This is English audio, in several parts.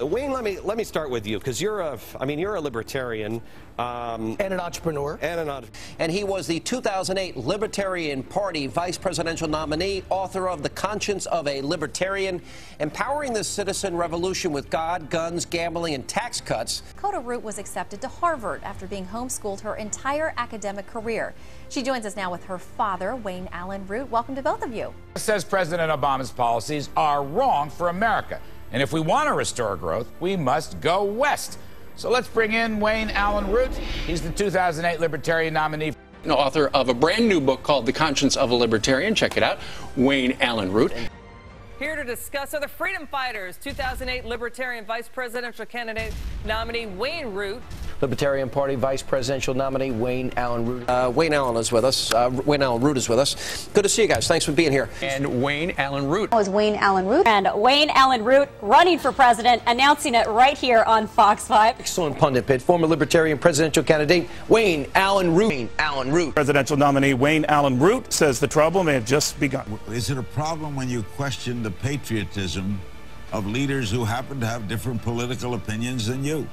Wayne, let me start with you, because you're a libertarian and an entrepreneur. And he was the 2008 Libertarian Party vice presidential nominee, author of The Conscience of a Libertarian, Empowering the Citizen Revolution with God, Guns, Gambling, and Tax Cuts. Dakota Root was accepted to Harvard after being homeschooled her entire academic career. She joins us now with her father, Wayne Allyn Root. Welcome to both of you. Says President Obama's policies are wrong for America. And if we want to restore growth, we must go west. So let's bring in Wayne Allyn Root. He's the 2008 Libertarian nominee. Author of a brand new book called The Conscience of a Libertarian. Check it out. Wayne Allyn Root. Here to discuss are the Freedom Fighters, 2008 Libertarian Vice Presidential Candidate nominee Wayne Root. Libertarian Party vice presidential nominee Wayne Allyn Root. Wayne Allyn is with us. Wayne Allyn Root is with us. Good to see you guys. Thanks for being here. And Wayne Allyn Root. Was Wayne Allyn Root. And Wayne Allyn Root running for president, announcing it right here on Fox 5. Excellent pundit bit. Former Libertarian presidential candidate Wayne Allyn Root. Wayne Allyn Root. Presidential nominee Wayne Allyn Root says the trouble may have just begun. Is it a problem when you question the patriotism of leaders who happen to have different political opinions than you?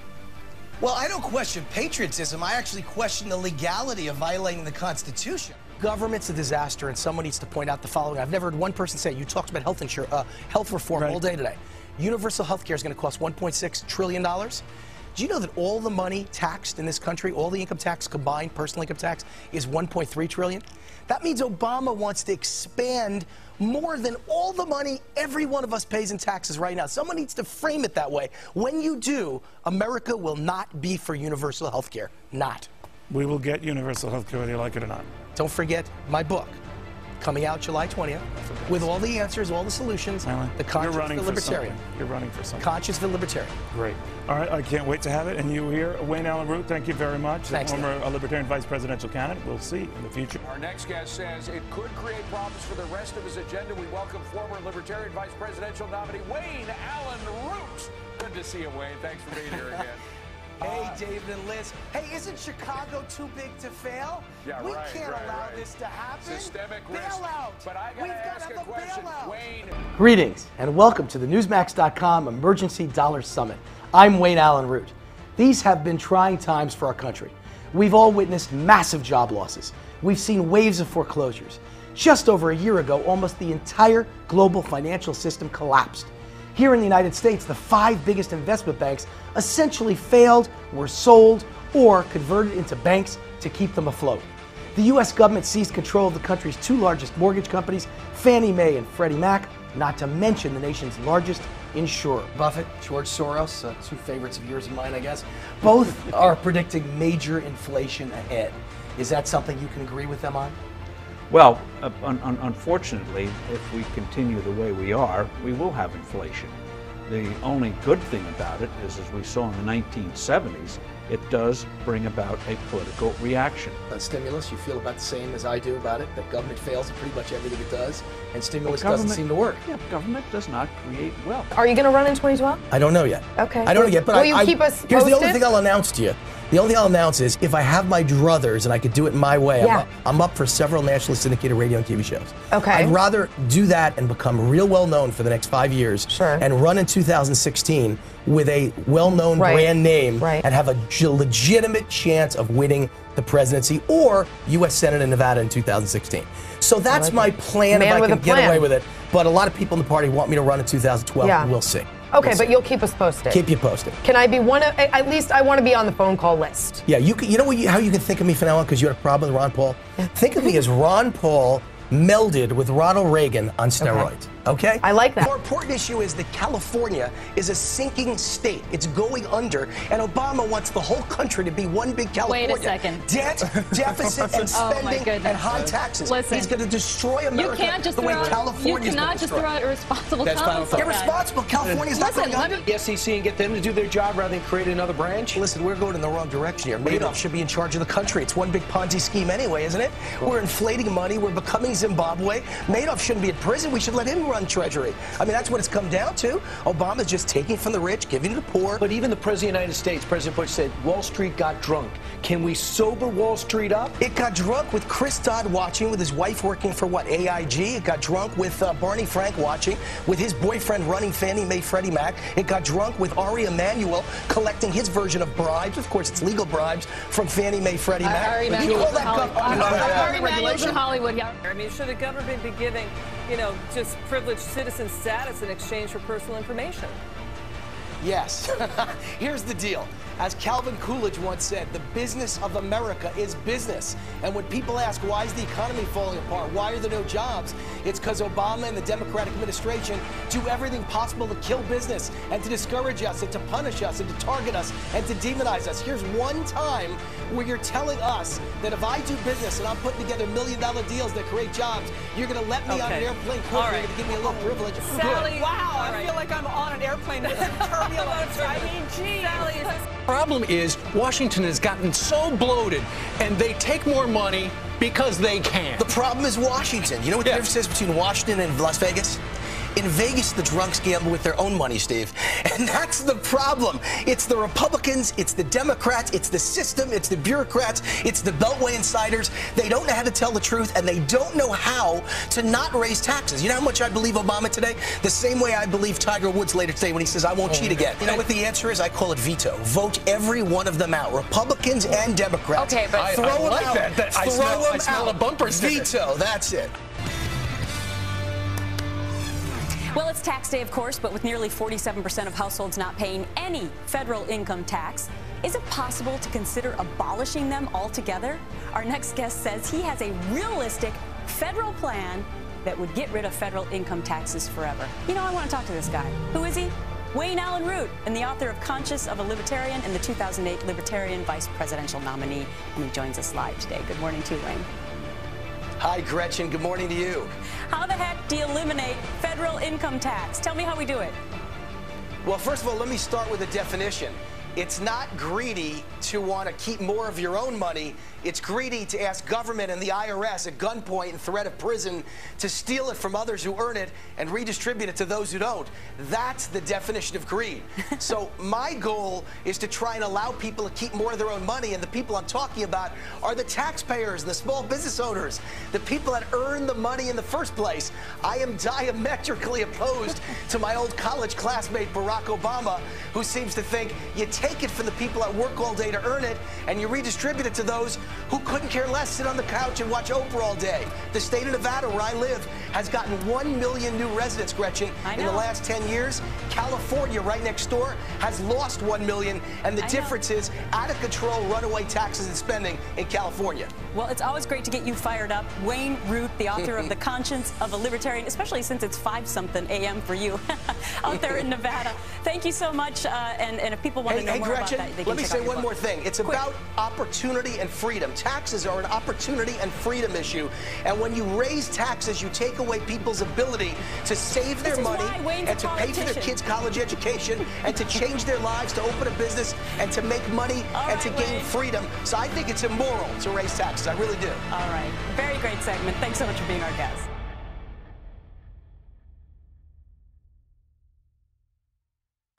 Well, I don't question patriotism. I actually question the legality of violating the Constitution. Government's a disaster, and someone needs to point out the following. I've never heard one person say it. You talked about health reform all day today. Universal health care is going to cost $1.6 trillion. Do you know that all the money taxed in this country, all the income tax combined, personal income tax, is $1.3 trillion? That means Obama wants to expand more than all the money every one of us pays in taxes right now. Someone needs to frame it that way. When you do, America will not be for universal health care. Not. We will get universal health care whether you like it or not. Don't forget my book, coming out July 20th, with all the answers, all the solutions. The Conscience of the Libertarian. You're running for something. Conscience of the Libertarian. Great. All right, I can't wait to have it. And you here, Wayne Allyn Root, thank you very much. Thanks, former Libertarian vice presidential candidate. We'll see in the future. Our next guest says it could create problems for the rest of his agenda. We welcome former Libertarian vice presidential nominee Wayne Allyn Root. Good to see you, Wayne. Thanks for being here again. Hey, David and Liz. Hey, isn't Chicago too big to fail? Yeah, we can't allow this to happen. Systemic risk. Bailout. But I got to ask a question, Wayne. Greetings and welcome to the Newsmax.com Emergency Dollar Summit. I'm Wayne Allyn Root. These have been trying times for our country. We've all witnessed massive job losses. We've seen waves of foreclosures. Just over a year ago, almost the entire global financial system collapsed. Here in the United States, the 5 biggest investment banks essentially failed, were sold, or converted into banks to keep them afloat. The U.S. government seized control of the country's 2 largest mortgage companies, Fannie Mae and Freddie Mac, not to mention the nation's largest insurer. Buffett, George Soros, 2 favorites of yours and mine, I guess. Both are predicting major inflation ahead. Is that something you can agree with them on? Well, unfortunately, if we continue the way we are, we will have inflation. The only good thing about it is, as we saw in the 1970s, it does bring about a political reaction. Stimulus, you feel about the same as I do about it, that government fails at pretty much everything it does, and stimulus doesn't seem to work. Yeah, government does not create wealth. Are you going to run in 2012? I don't know yet. Okay. I don't know yet, but will you keep us posted? Here's the only thing I'll announce to you. The only thing I'll announce is if I have my druthers and I could do it my way, I'm up for several nationally syndicated radio and TV shows. Okay. I'd rather do that and become real well known for the next 5 years and run in 2016 with a well-known brand name and have a legitimate chance of winning the presidency or U.S. Senate in Nevada in 2016. So that's my plan if I can get away with it. But a lot of people in the party want me to run in 2012. Yeah. We'll see. Okay, but you'll keep us posted. Keep you posted. Can I be one of, at least I want to be on the phone call list. Yeah, you know how you can think of me from now on because you had a problem with Ron Paul? Think of me as Ron Paul melded with Ronald Reagan on steroids. Okay? I like that. The more important issue is that California is a sinking state. It's going under, and Obama wants the whole country to be one big California. Wait a second. Debt, deficit, and spending, and high taxes. Listen, he's going to destroy America the way California is going to destroy. You cannot just throw out irresponsible comments like that. Irresponsible. California's not going under. The SEC and get them to do their job rather than create another branch? Listen, we're going in the wrong direction here. Madoff should be in charge of the country. It's one big Ponzi scheme anyway, isn't it? We're inflating money. We're becoming Zimbabwe. Madoff shouldn't be in prison. We should let him run run Treasury. I mean, that's what it's come down to. Obama's just taking from the rich, giving to the poor. But even the President of the United States, President Bush, said Wall Street got drunk. Can we sober Wall Street up? It got drunk with Chris Dodd watching, with his wife working for, what, AIG? It got drunk with Barney Frank watching, with his boyfriend running Fannie Mae Freddie Mac. It got drunk with Ari Emanuel collecting his version of bribes. Of course, it's legal bribes from Fannie Mae Freddie Mac. Ari Emanuel's in Hollywood, yeah. I mean, should the government be giving, just privileged citizen status in exchange for personal information? Yes. Here's the deal. As Calvin Coolidge once said, the business of America is business. And when people ask, why is the economy falling apart? Why are there no jobs? It's because Obama and the Democratic administration do everything possible to kill business and to discourage us and to punish us and to target us and to demonize us. Here's one time where you're telling us that if I do business and I'm putting together $1 million deals that create jobs, you're going to let me on an airplane quick. You're going to give me a little privilege. Sally, wow, I feel like I'm on an airplane with turbulence. I mean, geez. Sally, Problem is, Washington has gotten so bloated, and they take more money because they can. The problem is Washington. You know what the difference is between Washington and Las Vegas? In Vegas, the drunks gamble with their own money, Steve. And that's the problem. It's the Republicans, it's the Democrats, it's the system, it's the bureaucrats, it's the Beltway insiders. They don't know how to tell the truth, and they don't know how to not raise taxes. You know how much I believe Obama today? The same way I believe Tiger Woods later today when he says, I won't cheat again. You know what the answer is? I call it veto. Vote every one of them out, Republicans and Democrats. Okay, but throw them like out. that. I smell a bumper sticker. Veto, that's it. Well, it's tax day, of course, but with nearly 47% of households not paying any federal income tax, is it possible to consider abolishing them altogether? Our next guest says he has a realistic federal plan that would get rid of federal income taxes forever. I want to talk to this guy. Who is he? Wayne Allyn Root, and the author of Conscience of a Libertarian and the 2008 Libertarian Vice Presidential Nominee. And he joins us live today. Good morning to you, Wayne. Hi, Gretchen. Good morning to you. How the heck do you eliminate federal income tax? Tell me how we do it. Well, first of all, let me start with a definition. It's not greedy to want to keep more of your own money. It's greedy to ask government and the IRS at gunpoint and threat of prison to steal it from others who earn it and redistribute it to those who don't. That's the definition of greed. So my goal is to try and allow people to keep more of their own money, and the people I'm talking about are the taxpayers and the small business owners, the people that earn the money in the first place. I am diametrically opposed to my old college classmate Barack Obama, who seems to think you take it from the people that work all day to earn it and you redistribute it to those who couldn't care less, sit on the couch and watch Oprah all day. The state of Nevada, where I live, has gotten 1 million new residents, Gretchen, in the last 10 years. California, right next door, has lost 1 million, and the difference is out of control runaway taxes and spending in California. Well, it's always great to get you fired up. Wayne Root, the author of The Conscience of a Libertarian, especially since it's 5-something a.m. for you out there in Nevada. Thank you so much, and if people want to know more Gretchen, about that, they can let me check say out your one more book. thing. It's about opportunity and freedom. Taxes are an opportunity and freedom issue, and when you raise taxes, you take away people's ability to save their money and to pay for their kids' college education and to change their lives, to open a business and to make money and to gain freedom. So I think it's immoral to raise taxes. I really do. All right. Very great segment. Thanks so much for being our guest.